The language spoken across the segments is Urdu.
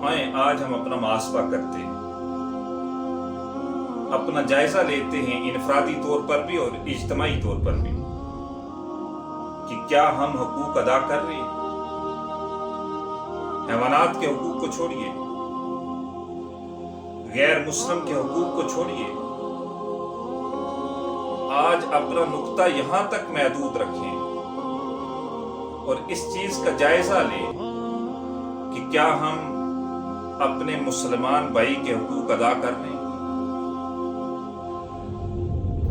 آئیں آج ہم اپنا محاسبہ کرتے ہیں، اپنا جائزہ لیتے ہیں انفرادی طور پر بھی اور اجتماعی طور پر بھی کہ کیا ہم حقوق ادا کر رہے ہیں۔ حیوانات کے حقوق کو چھوڑیے، غیر مسلم کے حقوق کو چھوڑیے، آج اپنا نقطہ یہاں تک محدود رکھیں اور اس چیز کا جائزہ لیں کہ کیا ہم اپنے مسلمان بھائی کے حقوق ادا کر رہے ہیں۔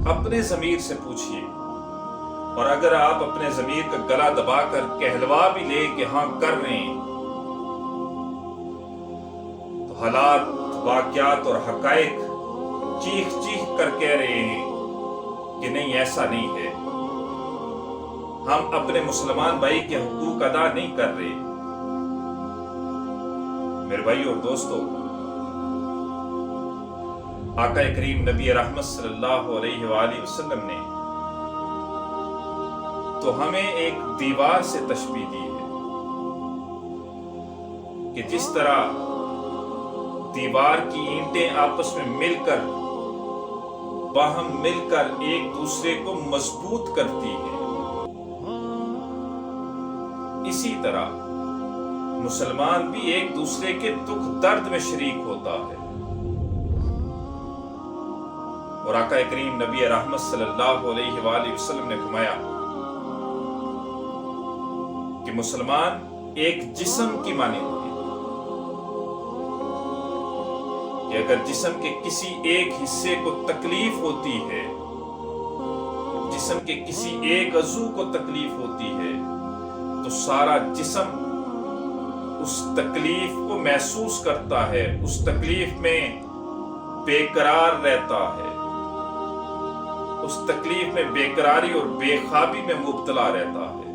اپنے ضمیر سے پوچھئے، اور اگر آپ اپنے ضمیر کا گلا دبا کر کہلوا بھی لے کہ ہاں کر رہے ہیں، تو حالات، واقعات اور حقائق چیخ چیخ کر کہہ رہے ہیں کہ نہیں، ایسا نہیں ہے، ہم اپنے مسلمان بھائی کے حقوق ادا نہیں کر رہے۔ میرے بھائی اور دوستو، آقا کریم نبی رحمت صلی اللہ علیہ وآلہ وسلم نے تو ہمیں ایک دیوار سے تشبیہ دی ہے کہ جس طرح دیوار کی اینٹیں آپس میں مل کر باہم مل کر ایک دوسرے کو مضبوط کرتی ہیں، اسی طرح مسلمان بھی ایک دوسرے کے دکھ درد میں شریک ہوتا ہے۔ اور آقا کریم نبی رحمت صلی اللہ علیہ وآلہ وسلم نے فرمایا کہ مسلمان ایک جسم کی مانند ہے کہ اگر جسم کے کسی ایک حصے کو تکلیف ہوتی ہے، جسم کے کسی ایک عضو کو تکلیف ہوتی ہے، تو سارا جسم اس تکلیف کو محسوس کرتا ہے، اس تکلیف میں بے قرار رہتا ہے، اس تکلیف میں بے قراری اور بے خوابی میں مبتلا رہتا ہے۔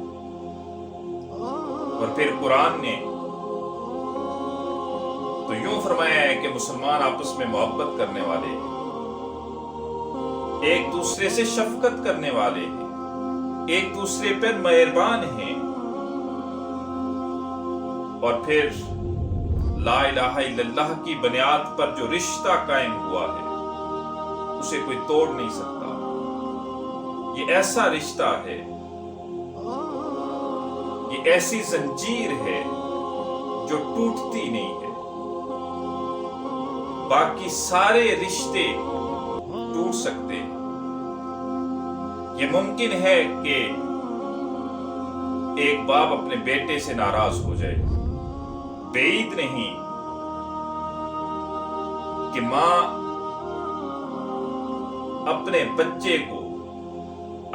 اور پھر قرآن نے تو یوں فرمایا ہے کہ مسلمان آپس میں محبت کرنے والے ہیں، ایک دوسرے سے شفقت کرنے والے ہیں، ایک دوسرے پر مہربان ہیں، اور پھر لا الہ الا اللہ کی بنیاد پر جو رشتہ قائم ہوا ہے اسے کوئی توڑ نہیں سکتا۔ یہ ایسا رشتہ ہے، یہ ایسی زنجیر ہے جو ٹوٹتی نہیں ہے۔ باقی سارے رشتے ٹوٹ سکتے ہیں، یہ ممکن ہے کہ ایک باپ اپنے بیٹے سے ناراض ہو جائے، بعید نہیں کہ ماں اپنے بچے کو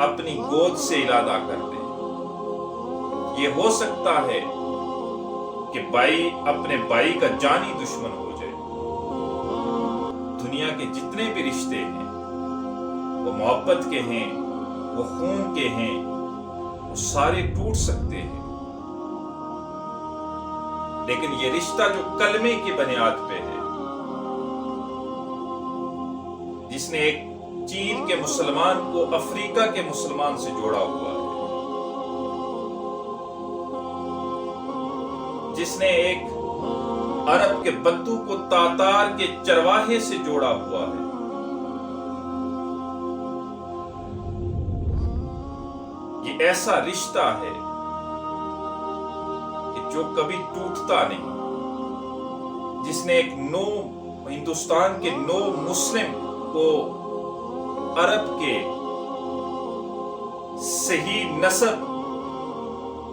اپنی گود سے علادہ کر دے۔ یہ ہو سکتا ہے کہ بھائی اپنے بھائی کا جانی دشمن ہو جائے۔ دنیا کے جتنے بھی رشتے ہیں، وہ محبت کے ہیں، وہ خون کے ہیں، وہ سارے ٹوٹ سکتے ہیں، لیکن یہ رشتہ جو کلمے کی بنیاد پہ ہے، جس نے ایک چین کے مسلمان کو افریقہ کے مسلمان سے جوڑا ہوا ہے، جس نے ایک عرب کے بدو کو تاتار کے چرواہے سے جوڑا ہوا ہے، یہ ایسا رشتہ ہے جو کبھی ٹوٹتا نہیں، جس نے ایک ہندوستان کے 9 مسلم کو عرب کے صحیح نسب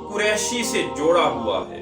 قریشی سے جوڑا ہوا ہے۔